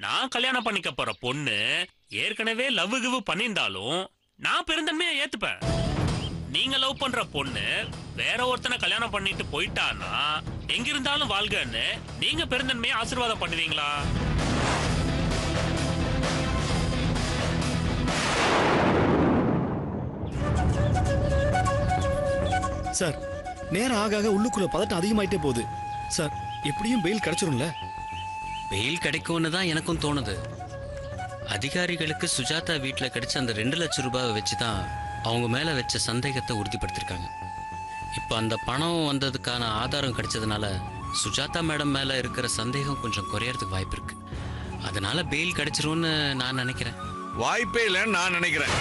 நான் கல்யாணம் பண்ணிக்க போற பொண்ணு ஏற்கனவே லவ் கிவ் பண்ணியிருந்தாலும் நான் பெருந்தன்மையா ஏத்துப்பேன். நீங்க லவ் பண்ற பொண்ணு வேற ஒருத்தனை கல்யாணம் பண்ணிட்டு போயிட்டானா எங்க இருந்தாலும் வாழ்கன்னு நீங்க பெருந்தன்மையா ஆசீர்வாதம் பண்ணுவீங்களா? சார், நேரம் ஆக ஆக உள்ளுக்குள்ள பதட்டம் அதிகமாயிட்டே போகுது. சார், எப்படியும் பெயில் கிடைச்சிரும்ல? பெயில் கிடைக்கும்னு தான் எனக்கும் தோணுது. அதிகாரிகளுக்கு சுஜாதா வீட்டில் கிடைச்ச அந்த 2 லட்சம் ரூபாவை வச்சு தான் அவங்க மேலே வச்ச சந்தேகத்தை உறுதிப்படுத்திருக்காங்க. இப்போ அந்த பணம் வந்ததுக்கான ஆதாரம் கிடைச்சதுனால சுஜாதா மேடம் மேலே இருக்கிற சந்தேகம் கொஞ்சம் குறையறதுக்கு வாய்ப்பு இருக்கு. அதனால பெயில் கிடைச்சிரும்னு நான் நினைக்கிறேன். வாய்ப்பே இல்லைன்னு நான் நினைக்கிறேன்.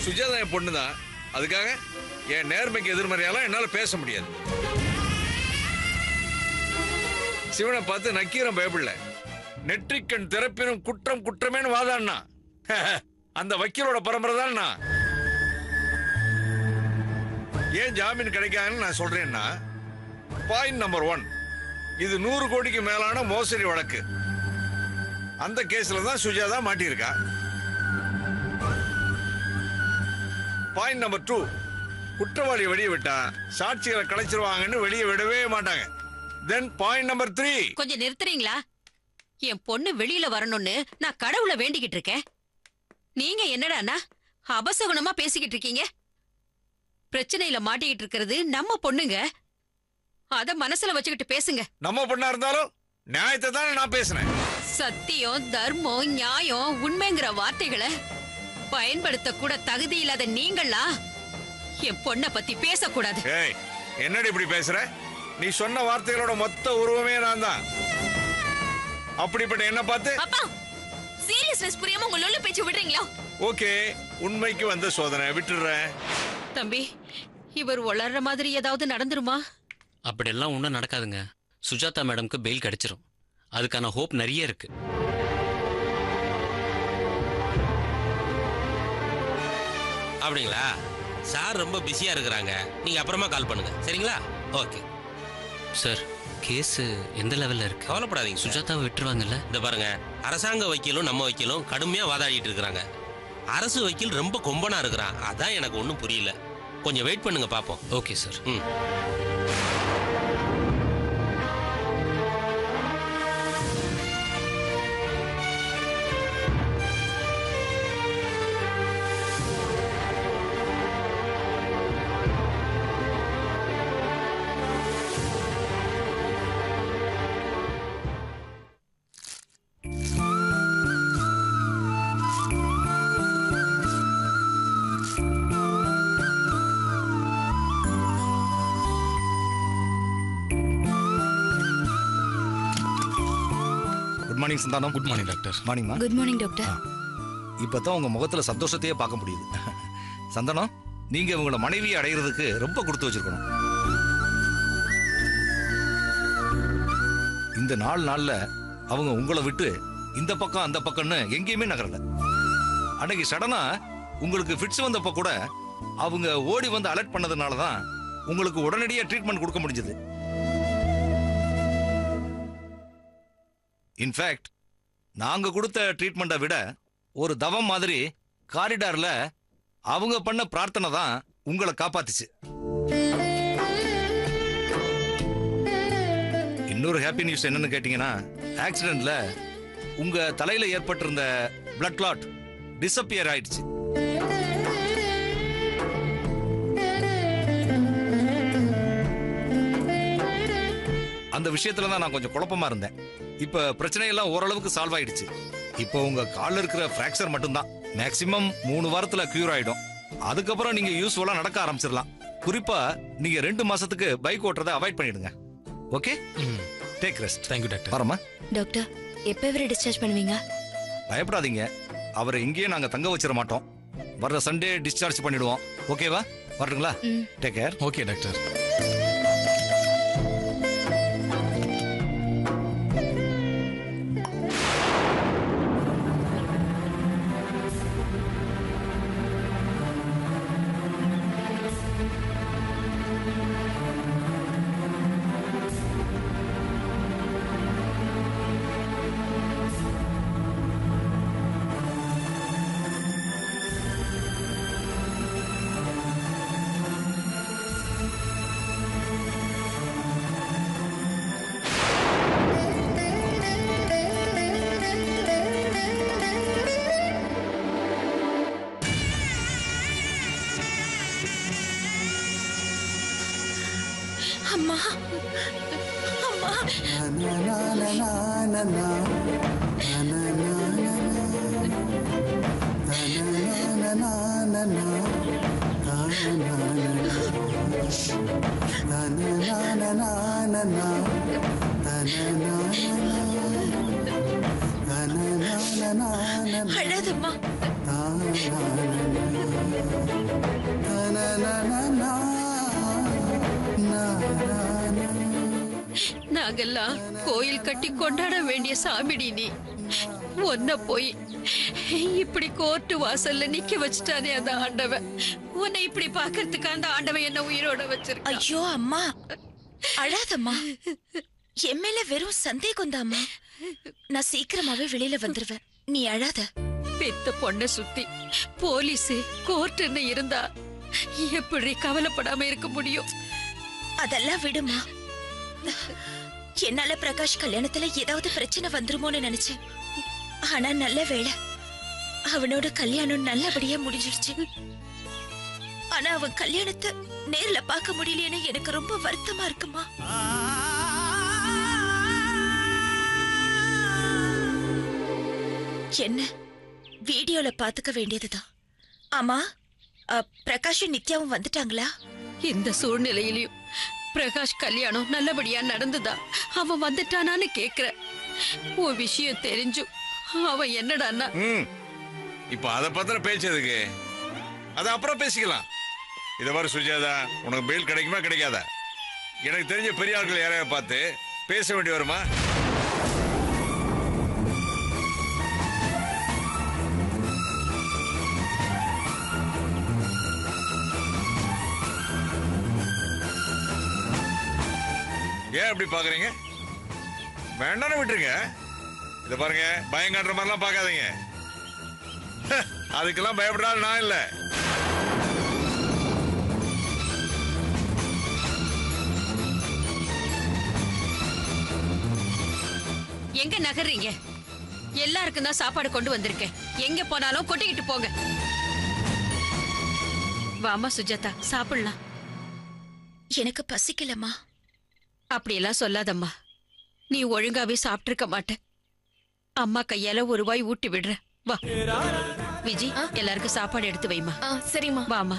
சுஜாதா என் பொண்ணுதான். அதுக்காக என் நேர்மைக்கு எதிர்மறையால என்னால பேச முடியாது. சிவனை பார்த்து நக்கீரம் பயப்படல. நெற்றிக்கண் திறப்பினும் குற்றம் குற்றமேனு வாதான்னா அந்த வக்கீலோட பரம்பரை தான் நான். ஏன் ஜாமீன் கிடைக்காதுன்னு நான் சொல்றேன்னா, பாயிண்ட் நம்பர் 1, இது 100 கோடிக்கு மேலான மோசடி வழக்கு. அந்த கேஸ்ல தான் சுஜாதா மாட்டியிருக்கா. பாயிண்ட் நம்பர் 2, குற்றவாளி வெளியே விட்டா சாட்சிகளை கலைச்சிருவாங்கன்னு வெளியே விடவே மாட்டாங்க. தென் பாயிண்ட் நம்பர் 3. கொஞ்சம் நிறுத்துறீங்களா? என் பொண்ணு வெளியில வரணும்னு நான் கடவுளை வேண்டிக்கிட்டு இருக்கேன். நீங்க என்னடானா அபசகுணமா பேசிக்கிட்டு இருக்கீங்க? பிரச்சனையில மாட்டிக்கிட்டு இருக்கிறது நம்ம பொண்ணுங்க. அத மனசுல வச்சுக்கிட்டு பேசுங்க. நம்ம பொண்ணா இருந்தாலும் நியாயத்தை தானே நான் பேசுறேன். சத்தியம், தர்மம், நியாயம், உண்மைங்கிற வார்த்தைகளை பயன்படுத்த கூட தகுதி இல்லாத நீங்களா என் பொண்ணை பத்தி பேசக்கூடாது. என்னடி இப்படி பேசுற? நீ சொன்ன வார்த்தைகளோட மொத்த உருவமே நான் தான். அப்படிப்பட்ட என்ன பார்த்து அப்பா சீரியஸ்னஸ் புரியாம உங்க லொல்ல பேச்சு விடுறீங்களா? ஓகே, உண்மைக்கு வந்த சோதனை விட்டுறேன். தம்பி, இவர் வளர்ற மாதிரி ஏதாவது நடந்துருமா? அப்படியெல்லாம் ஒன்றும் நடக்காதுங்க. சுஜாதா மேடம்க்கு பெயில் கிடைச்சிரும். அதுக்கான ஹோப் நிறைய இருக்கு. அப்படிங்களா? சார் ரொம்ப பிஸியா இருக்கிறாங்க. நீங்க அப்புறமா கால் பண்ணுங்க, சரிங்களா? Okay sir. கேஸ் எந்த லெவல்ல இருக்கு? கவலைப்படாதீங்க. சுஜாதாவை விட்டுருவாங்கல்ல? இந்த பாருங்க, அரசாங்க வக்கீலும் நம்ம வக்கீலும் கடுமையா வாதாடிட்டு இருக்கிறாங்க. அரசு வக்கீல் ரொம்ப கொம்பனா இருக்கிறான். அதான் எனக்கு ஒன்றும் புரியல. கொஞ்சம் வெயிட் பண்ணுங்க, பாப்போம். Okay sir. Good morning Santhanam. Good morning doctor. மார்னிங்மா. Good morning doctor. இப்பதான் உங்க முகத்துல சந்தோஷத்தையே பார்க்க முடியுது. சந்தானம், நீங்க உங்களோட மனைவியை அடைகிறதுக்கு ரொம்ப கொடுத்து வச்சிருக்கணும். இந்த 4 நாள்ல அவங்க உங்களை விட்டு இந்த பக்கம் அந்த பக்கம்னு எங்கேயுமே நகரல. அன்னைக்கு சடனா உங்களுக்கு ஃபிட்ஸ் வந்தப்ப கூட அவங்க ஓடி வந்து அலர்ட் பண்ணதுனாலதான் உங்களுக்கு உடனடியா ட்ரீட்மெண்ட் கொடுக்க முடிஞ்சது. இன்ஃபேக்ட் நாங்க கொடுத்த ட்ரீட்மெண்ட்டை விட ஒரு தவம் மாதிரி காரிடார்ல அவங்க பண்ண பிரார்த்தனை தான் உங்களை காப்பாத்துச்சு. இன்னொரு ஹாப்பி நியூஸ் என்னன்னு கேட்டீங்கன்னா, ஆக்சிடென்ட்ல உங்க தலையில ஏற்பட்டிருந்த பிளட் கிளாட் டிஸப்பியர் ஆயிடுச்சு. அந்த விஷயத்துல தான் நான் கொஞ்சம் குழப்பமா இருந்தேன். இப்ப பிரச்சனை எல்லாம் ஓரளவுக்கு சால்வ் ஆயிடுச்சு. இப்போ உங்க கால்ல இருக்கிற பிராக்சர் மட்டும்தான். மேக்சிமம் 3 வாரத்துல கியூர் ஆயிடும். அதுக்கப்புறம் நீங்க யூஸ்ஃபுல்லா நடக்க ஆரம்பிச்சிடலாம். குறிப்பா நீங்க 2 மாசத்துக்கு பைக் ஓட்டுறதை அவாய்ட் பண்ணிடுங்க. Okay, take rest. Thank you doctor. வரமா டாக்டர், எப்போ இவரை டிஸ்சார்ஜ் பண்ணுவீங்க? பயப்படாதீங்க, அவரை இங்கேயே நாங்க தங்க வச்சிட மாட்டோம். வர்ற சண்டே டிஸ்சார்ஜ் பண்ணிடுவோம். ஓகேவா? வரட்டுங்களா? Take care. Okay doctor. அழாதம்மா. நாங்கெல்லாம் கோயில் கட்டி கொண்டாட வேண்டிய சாமிடி நீ. ஒன்ன போய் இப்படி கோர்ட்டு வாசல்ல நிக்க வச்சுட்டானே அந்த ஆண்டவன். உன்னை இப்படி பாக்குறதுக்கு அந்த ஆண்டவன் என்ன உயிரோட வச்சிருக்க. ஐயோ அம்மா, அழாதம்மா. என் மேல வெறும் சந்தேகம் தாம்மா. நான் சீக்கிரமாவே வெளியில வந்துருவேன். நீ அழாத. பெத்த பொண்ண சுத்தி போலீஸ் கோர்ட்டுன்னு இருந்தா எப்படி கவலைப்படாம இருக்க முடியும்? அதெல்லாம் விடுமா. என்னால பிரகாஷ் கல்யாணத்துல ஏதாவது பிரச்சனை வந்துருமோன்னு நினைச்சேன். ஆனா நல்ல வேளை அவனோட கல்யாணம் நல்லபடியா முடிஞ்சிடுச்சு. ஆனா அவன் கல்யாணத்தை நேர்ல பார்க்க முடியலையேன்னு எனக்கு ரொம்ப வருத்தமா இருக்குமா. என்ன வீடியோல பாத்துக்க வேண்டியதுதான். ஆமா, பிரகாஷும் நித்யாவும் வந்துட்டாங்களா? இந்த சூழ்நிலையிலயும் பிரகாஷ் கல்யாணம் நல்லபடியா நடந்துதா? அவன் வந்துட்டானான்னு கேக்குற. உன் விஷயம் தெரிஞ்சும் அவன் என்னடான்னா. இப்ப அத பத்திர பேச்சதுக்கு அது அப்புறம் பேசிக்கலாம். இத மாதிரி சுஜாதா, உனக்கு பெயில் கிடைக்குமா கிடைக்காதா? எனக்கு தெரிஞ்ச பெரிய ஆட்கள் யாரையா பார்த்து பேச வேண்டி வருமா? ஏன் அப்படி பாக்குறீங்க? வேண்டாம் விட்டுருங்க. இத பாருங்க, பயம் காட்டுற மாதிரிலாம் பார்க்காதீங்க. அதுக்கெல்லாம் பயப்படாத நான் இல்ல. எங்க நகர்றீங்க? எல்லாருக்கும் தான் சாப்பாடு கொண்டு வந்திருக்கேன். எங்க போனாலும் கொட்டிக்கிட்டு போங்க. வாமா சுஜாதா, சாப்பிடலாம். எனக்கு பசிக்கலம்மா. அப்படியெல்லாம் சொல்லாதம்மா. நீ ஒழுங்காவே சாப்பிட்டிருக்க மாட்ட. அம்மா கையால ஒரு வாய் ஊட்டி விடுற. வா விஜி, எல்லாருக்கும் சாப்பாடு எடுத்து வைமா. சரிம்மா. வாமா.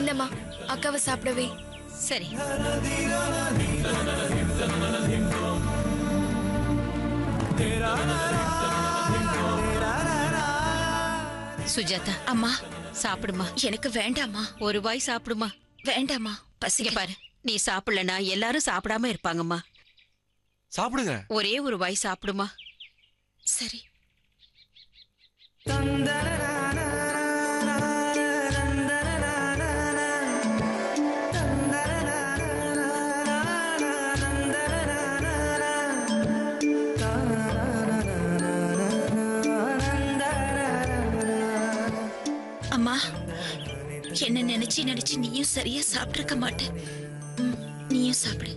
இந்தம்மா, அக்காவை சாப்பிடவே. சரி. சுஜாதா, அம்மா சாப்பிடுமா. எனக்கு வேண்டாமா. ஒரு வாய் சாப்பிடுமா. வேண்டாமா, பசிக்க பாரு. நீ சாப்பிடலனா எல்லாரும் சாப்பிடாம இருப்பாங்கம்மா. சாப்பிடுங்க. ஒரே ஒரு வாய் சாப்பிடுமா. சரி. அம்மா, என்ன நினைச்சு நினைச்சு நீயும் சரியா சாப்பிட்டிருக்க மாட்டேன். நீயும் சாப்பிடு.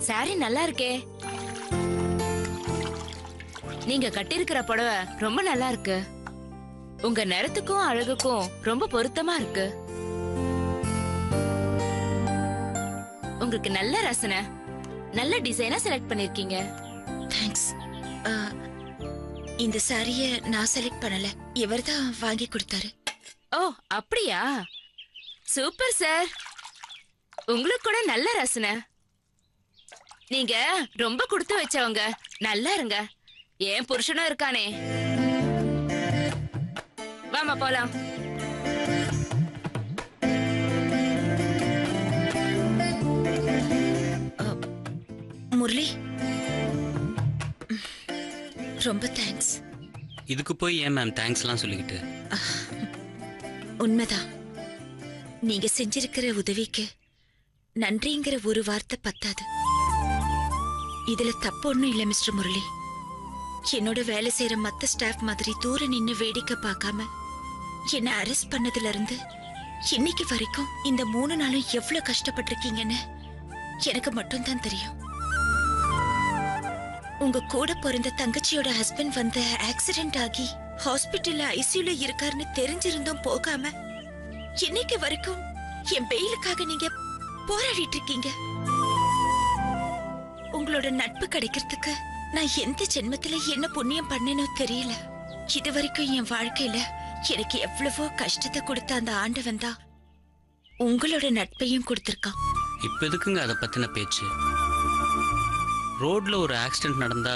சாரி நல்லா இருக்கே. நீங்க கட்டியிருக்கிற புடவை ரொம்ப நல்லா இருக்கு. உங்க நிறத்துக்கும் அழகுக்கும் ரொம்ப பொருத்தமா இருக்கு. உங்களுக்கு நல்ல ரசனை, நல்ல டிசைனா செலக்ட் பண்ணிருக்கீங்க. தேங்க்ஸ். இந்த சாரிய நான் செலக்ட் பண்ணல, இவர்தான் வாங்கி கொடுத்தாரு. ஓ அப்படியா? Super sir. உங்களுக்கு கூட நல்ல ரசனை. நீங்க ரொம்ப கொடுத்து வச்சவங்க. நல்லா இருங்க. ஏன் புருஷனும் இருக்கானே. வாமா போலாம். முரளி, ரொம்ப தேங்க்ஸ். இதுக்கு போய் ஏன் மேம் தேங்க்ஸ்லாம் சொல்லிக்கிட்டு? உண்மைதான். நீங்க செஞ்சிருக்கிற உதவிக்கு நன்றிங்கிற ஒரு வார்த்தை பத்தாது. இதுல தப்பு ஒண்ணும் இல்ல மிஸ்டர் முரளி. என்னோட வேலை செய்யற மத்த ஸ்டாஃப் மாதிரி தூர நின்னு வேடிக்கை பார்க்காம என்ன அரெஸ்ட் பண்ணதுல இருந்து இன்னைக்கு வரைக்கும் இந்த 3 நாளும் எவ்வளவு கஷ்டப்பட்டிருக்கீங்கன்னு எனக்கு மட்டும்தான் தெரியும். உங்க கூட பிறந்த தங்கச்சியோட ஹஸ்பண்ட் வந்து ஆக்சிடென்ட் ஆகி ஹாஸ்பிட்டல்ல ஐசியூல இருக்காருன்னு தெரிஞ்சிருந்தும் போகாம இன்னைக்கு வரைக்கும் என் பெயிலுக்காக நீங்க போராடிட்டு இருக்கீங்க. உங்களோட நட்பு கிடைக்கிறதுக்கு நான் எந்த ஜென்மத்துல என்ன புண்ணியம் பண்ணேனோ தெரியல. இது வரைக்கும் என் வாழ்க்கையில எனக்கு எவ்வளவோ கஷ்டத்தை கொடுத்த அந்த ஆண்டவன் தான் உங்களோட நட்பையும் கொடுத்திருக்கான். இப்ப எதுக்குங்க அதை பத்தின பேச்சு? ரோட்ல ஒரு ஆக்சிடென்ட் நடந்தா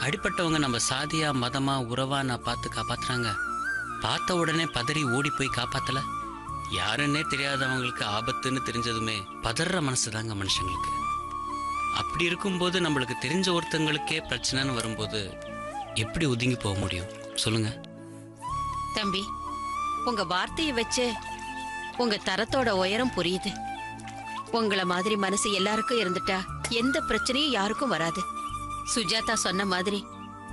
அடிப்பட்டவங்க நம்ம சாதியா மதமா உறவா நான் பார்த்து காப்பாத்துறாங்க. பார்த்த உடனே பதறி ஓடி போய் காப்பாத்தல. யாருன்னே தெரியாதவங்களுக்கு ஆபத்துன்னு தெரிஞ்சதுமே பதற மனசுதாங்க மனுஷங்களுக்கு. அப்படி இருக்கும்போது நம்மளுக்கு தெரிஞ்ச ஒருத்தங்களுக்கே பிரச்சனைன்னு வரும்போது எப்படி ஒதுங்கி போக முடியும் சொல்லுங்க? தம்பி, உங்க வார்த்தையை வச்சு உங்க தரத்தோட உயரம் புரியுது. உங்கள மாதிரி மனசு எல்லாருக்கும் இருந்துட்டா எந்த பிரச்சனையும் யாருக்கும் வராது. சுஜாதா சொன்ன மாதிரி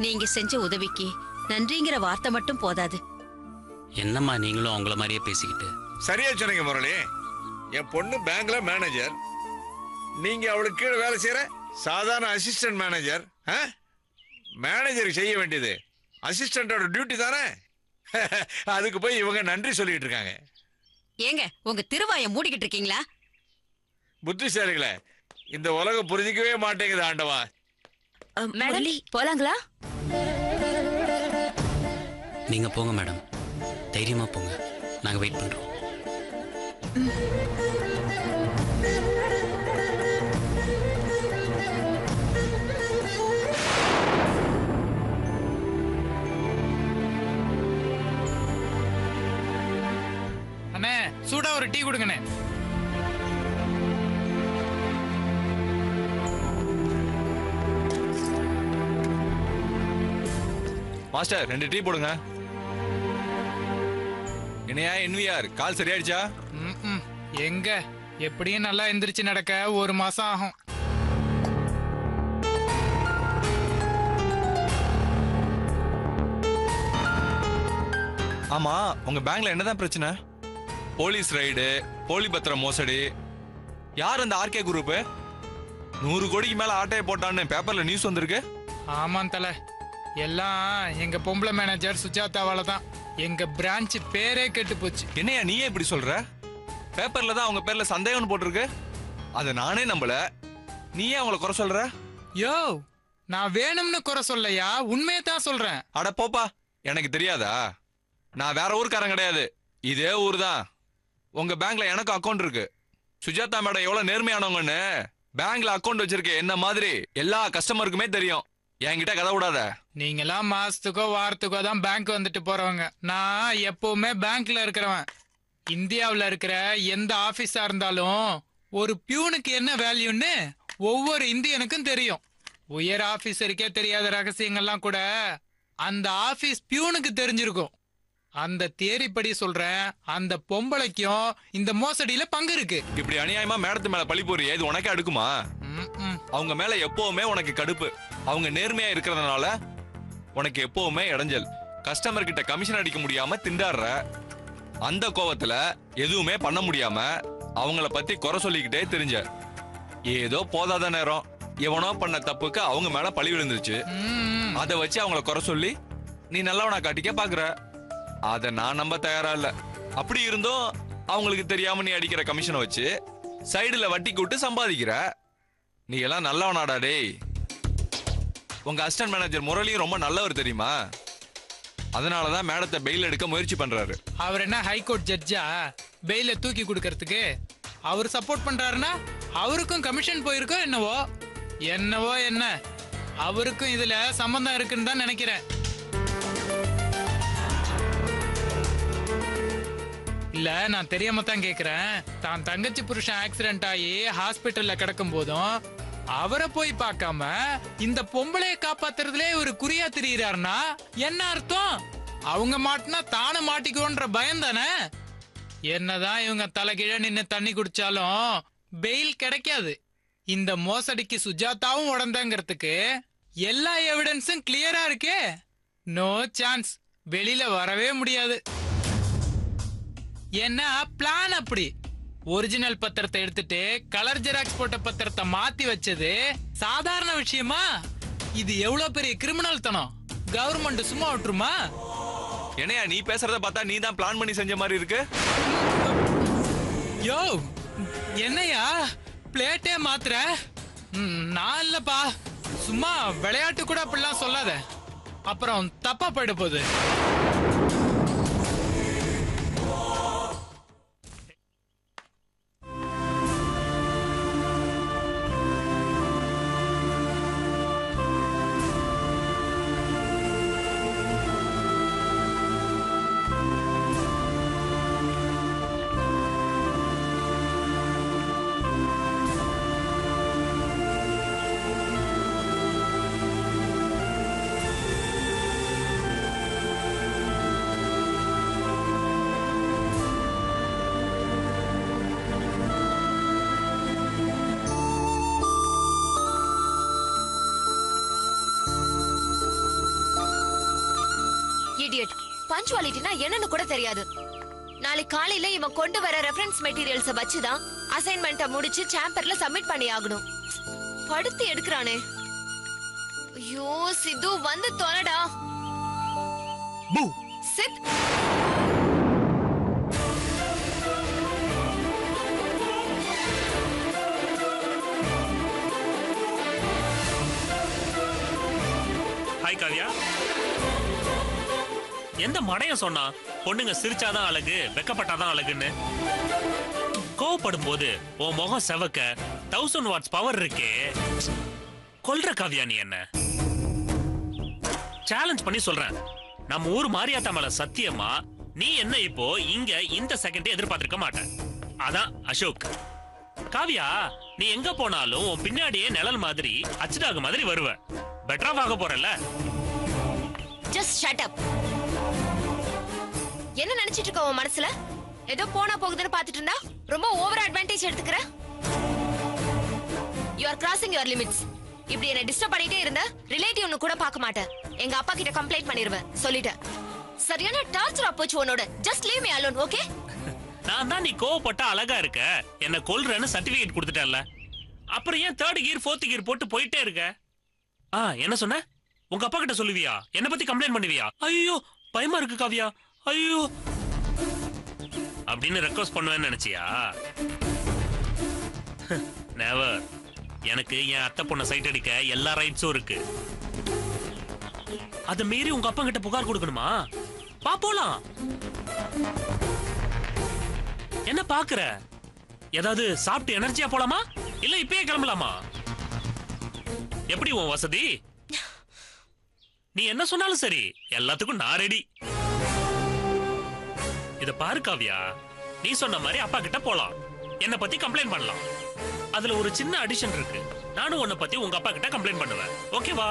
நீங்க செஞ்ச உதவிக்கு நன்றிங்கிற வார்த்தை மட்டும் போதாது. என்னம்மா நீங்களும் அவங்கள மாதிரியே பேசிக்கிட்டு? சரியா சொன்னீங்க முரளி. என் பொண்ணு பேங்க்ல மேனேஜர், நீங்க அவளுக்கு கீழே வேலை செய்யற சாதாரண அசிஸ்டன்ட் மேனேஜர். மேனேஜருக்கு செய்ய வேண்டியது அசிஸ்டண்டோட டியூட்டி தானே. அதுக்கு போய் இவங்க நன்றி சொல்லிட்டு இருக்காங்க. ஏங்க உங்க திருவாயை மூடிக்கிட்டு இருக்கீங்களா? புத்திசாலிகளே, இந்த உலகம் புரிஞ்சிக்கவே மாட்டேங்குது ஆண்டவா. முரளி போலாங்களா? நீங்க போங்க மேடம், தைரியமா போங்க. நாங்க வெயிட் பண்றோம். அண்ணே, சூடா ஒரு டீ கொடுங்கண்ணே. மாஸ்டர் 2 டீ போடுங்க. என்னையா என்விஆர், கால் சரியாயிடுச்சா? எங்க, எப்படியும் நல்லா எந்திரிச்சு நடக்க 1 மாசம் ஆகும். ஆமா, உங்க பேங்க்ல என்னதான் பிரச்சனை? போலீஸ் ரைடு, போலி பத்திரம் மோசடி. யார் அந்த ஆர்கே குரூப்? 100 கோடிக்கு மேல ஆட்டையை போட்டான்னு பேப்பர்ல நியூஸ் வந்திருக்கு. ஆமாம் தல, எல்லாம் எங்க பொம்பளை மேனேஜர் சுஜாதாவால தான் எங்க பிரான்ச் பேரே கெட்டு போச்சு. என்னையா நீயே இப்படி சொல்ற? பேப்பர்ல தான் அவங்க பேர்ல சந்தேகம்னு போட்டிருக்கு. அதை நானே நம்பல. நீயே அவங்கள குறை சொல்ற? யோ, நான் வேணும்னு குறை சொல்லலையா, உண்மையை தான் சொல்றேன். அட போப்பா, எனக்கு தெரியாதா? நான் வேற ஊருக்காரன் கிடையாது, இதே ஊர் தான். உங்க பேங்க்ல எனக்கு அக்கௌண்ட் இருக்கு. சுஜாதா மேடம் எவ்வளவு நேர்மையானவங்கன்னு பேங்க்ல அக்கௌண்ட் வச்சிருக்க என்ன மாதிரி எல்லா கஸ்டமருக்குமே தெரியும். என்கிட்ட கதை விடாத. நீங்களாம் மாசத்துக்கோ வாரத்துக்கோ தான் பேங்க் வந்துட்டு போறவங்க. நான் எப்பவுமே பேங்க்ல இருக்கிறவன். இந்தியாவில் இருக்கிற எந்த ஆபீஸா இருந்தாலும் ஒரு பியூனுக்கு என்ன வேல்யூன்னு ஒவ்வொரு இந்தியனுக்கும் தெரியும். உயர் ஆபீசருக்கே தெரியாத ரகசியங்கள்லாம் கூட அந்த ஆபீஸ் பியூனுக்கு தெரிஞ்சிருக்கும். அந்த தியரி படி சொல்றேன், அந்த பொம்பளைக்கும் இந்த மோசடியில பங்கு இருக்கு. இப்படி அநியாயமா மேடத்து மேல பழி போறியே, இது உனக்கே அடுக்குமா? அவங்க மேல எப்பவுமே உனக்கு கடுப்பு. அவங்க நேர்மையா இருக்கிறதுனால உனக்கு எப்பவுமே இடைஞ்சல். கஸ்டமர் கிட்ட கமிஷன் அடிக்க முடியாம திண்டாடுற. அந்த கோவத்துல எதுவுமே பண்ண முடியாம அவங்கள பத்தி குறை சொல்லிக்கிட்டே தெரிஞ்ச. ஏதோ போதாத நேரம் எவனோ பண்ண தப்புக்கு அவங்க மேல பழி விழுந்துருச்சு. அதை வச்சு அவங்கள குறை சொல்லி நீ நல்லவனா காட்டிக்க பாக்குற. அத நான் நம்ப தயாரா இல்ல. அப்படி இருந்தும் அவங்களுக்கு தெரியாம நீ அடிக்கிற கமிஷனை வச்சு சைடுல வட்டி கூட்டு சம்பாதிக்கிற. நீ எல்லாம் நல்லவனாடா டேய். உங்க அசிஸ்டன்ட் மேனேஜர் முரளியும் ரொம்ப நல்லவர் தெரியுமா? அதனாலதான் மேடத்தை பெயில் எடுக்க முயற்சி பண்றாரு. அவர் என்ன ஹைகோர்ட் ஜட்ஜா பெயில தூக்கி கொடுக்கறதுக்கு? அவர் சப்போர்ட் பண்றாருன்னா அவருக்கும் கமிஷன் போயிருக்கோ என்னவோ. என்னவோ என்ன, அவருக்கும் இதுல சம்பந்தம் இருக்குன்னு தான் நினைக்கிறேன். இல்ல, நான் தெரியாம தான் கேக்குறேன். தான் தங்கச்சி புருஷன் ஆக்சிடென்ட் ஆகி ஹாஸ்பிட்டல்ல கிடக்கும் போதும் அவரை போய் பார்க்காம இந்த பொம்பளைய காப்பாத்துறதுலே ஒரு குறியா திரியிறாருன்னா என்ன அர்த்தம்? அவங்க மாட்டினா தானே மாட்டிக்குவோன்ற பயம் தானே. என்னதான் இவங்க தலைகீழ நின்னு தண்ணி குடிச்சாலும் பெயில் கிடைக்காது. இந்த மோசடிக்கு சுஜாதாவும் உடந்தங்கிறதுக்கு எல்லா எவிடன்ஸும் கிளியரா இருக்கே. நோ சான்ஸ், வெளியில வரவே முடியாது. ஏன்னா பிளான் அப்படி. ஒரிஜினல் பத்திரத்தை எடுத்துட்டு கலர் ஜெராக்ஸ் போட்ட பத்திரத்தை மாத்தி வச்சது சாதாரண விஷயமா? இது எவ்வளவு பெரிய கிரிமினல் தனம். கவர்மெண்ட் சும்மா விட்டுருமா? என்னையா நீ பேசுறத பார்த்தா நீ தான் பிளான் பண்ணி செஞ்ச மாதிரி இருக்கு. யோ என்னையா பிளேட்டே மாத்துற? நான் இல்லப்பா, சும்மா விளையாட்டு கூட அப்படிலாம் சொல்லாத, அப்புறம் தப்பா போயிட போகுது. பஞ்சுவாலிட்டினா என்னன்னு கூட தெரியாது. நாளைக்கு காலையில இவன் கொண்டு வர ரெஃபரன்ஸ் மெட்டீரியல்ஸ வச்சுதான் அசைன்மெண்ட்டை முடிச்சு சாம்பர்ல சப்மிட் பண்ணி ஆகணும். படுத்து எடுக்கிறானே. ஐயோ சித்து வந்து தொலைடா. சித் ஹாய் காவியா. எந்த மடையம் சொன்னா பொண்ணுங்க சிரிச்சாதான் அழகு, வெக்கப்பட்டாதான் அழகுன்னு? கோவப்படும் போது உன் முகம் செவக்க 1000 வாட்ஸ் பவர் இருக்கே. கொல்ற காவியா நீ என்ன? சேலஞ்ச் பண்ணி சொல்றேன், நம்ம ஊர் மாரியாத்தா மேல சத்தியமா நீ என்ன இப்போ இங்க இந்த செகண்டே எதிர்பார்த்திருக்க மாட்டேன். அதான் அசோக். காவியா, நீ எங்க போனாலும் உன் பின்னாடியே நிழல் மாதிரி அச்சுடாக மாதிரி வருவ. பெட்டரா பார்க்க போறல. Just shut up. என்ன நினைச்சிட்டு இருக்க உன் மனசுல? ஏதோ போனா போகுதுன்னு பாத்துட்டு இருந்தா ரொம்ப ஓவர் அட்வான்டேஜ் எடுத்துக்கிற. You are crossing your limits. இப்படி என்ன டிஸ்டர்ப் பண்ணிட்டே இருந்தா ரிலேட்டிவ்னு கூட பார்க்க மாட்டேன். எங்க அப்பா கிட்ட கம்ப்ளைண்ட் பண்ணிடுவேன், சொல்லிட்டேன். சரியான டார்ச்சர் அப்போச்சு உன்னோட. Just leave me alone, okay? நான் தான் நீ கோவப்பட்டா அழகா இருக்க, என்ன கொல்றேன்னு சர்டிபிகேட் கொடுத்துட்டேன்ல, அப்புறம் ஏன் 3rd கியர் 4th கியர் போட்டு போயிட்டே இருக்க? என்ன சொன்ன? உங்க அப்பா கிட்ட சொல்லுவியா? என்ன பத்தி கம்ப்ளைண்ட் பண்ணுவியா? ஐயோ பயமா இருக்கு காவியா, ஐயோ அப்படின்னு ரெக்வஸ்ட் பண்ணுவேன்னு நினைச்சியா? நெவர். எனக்கு என் அத்தை பொண்ண சைட் அடிக்க எல்லா ரைட்ஸும் இருக்கு. அதை மீறி உங்க அப்பா கிட்ட புகார் கொடுக்கணுமா? பாப்போலாம். என்ன பாக்குற? ஏதாவது சாப்பிட்டு எனர்ஜியா போலாமா இல்ல இப்பயே கிளம்பலாமா? எப்படி உன் வசதி? நீ என்ன சொன்னாலும் சரி, எல்லாத்துக்கும் நான் ரெடி. இத பாரு காவியா, நீ சொன்ன மாதிரி அப்பா கிட்ட போலாம், என்ன பத்தி கம்ப்ளைண்ட் பண்ணலாம். அதுல ஒரு சின்ன அடிஷன் இருக்கு. நானும் உன்னை பத்தி உங்க அப்பா கிட்ட கம்ப்ளைண்ட் பண்ணுவேன், ஓகேவா?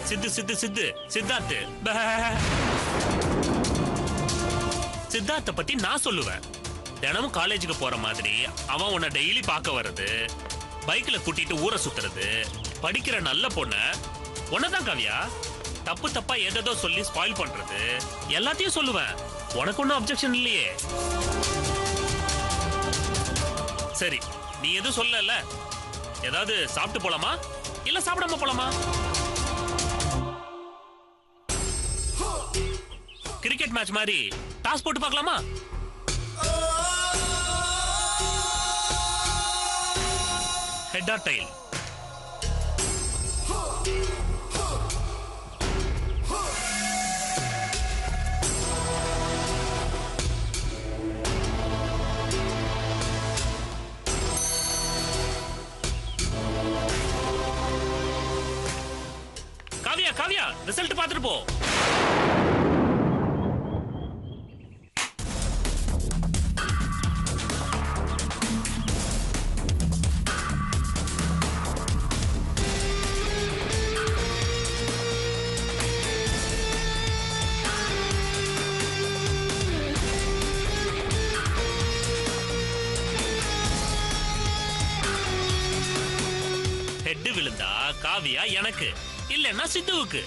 சித்து சித்து சித்து சித்தார்த்து சித்தார்த்த பத்தி நான் சொல்லுவேன். தினமும் காலேஜுக்கு போற மாதிரி அவன் உன்னை டெய்லி பார்க்க வர்றது, பைக்ல கூட்டிட்டு ஊரை சுத்துறது, படிக்கிற நல்ல பொண்ண உன்னதான் காவியா தப்பு தப்பா ஏதோ சொல்லி ஸ்பாயில் பண்றது, எல்லாத்தையும் சொல்லுவேன். உனக்கு ஒன்னும் அப்செக்ஷன் இல்லையே? சரி, நீ எதுவும் சொல்லல. ஏதாவது சாப்பிட்டு போலாமா இல்ல சாப்பிடாம போலாமா? கிரிக்கெட் மேட்ச் மாதிரி டாஸ் போட்டு பார்க்கலாமா? Head or tail? Kavya Kavya, result பார்த்துட்டு போ. காவியா எனக்கு இல்லன்னா சித்துவுக்கு.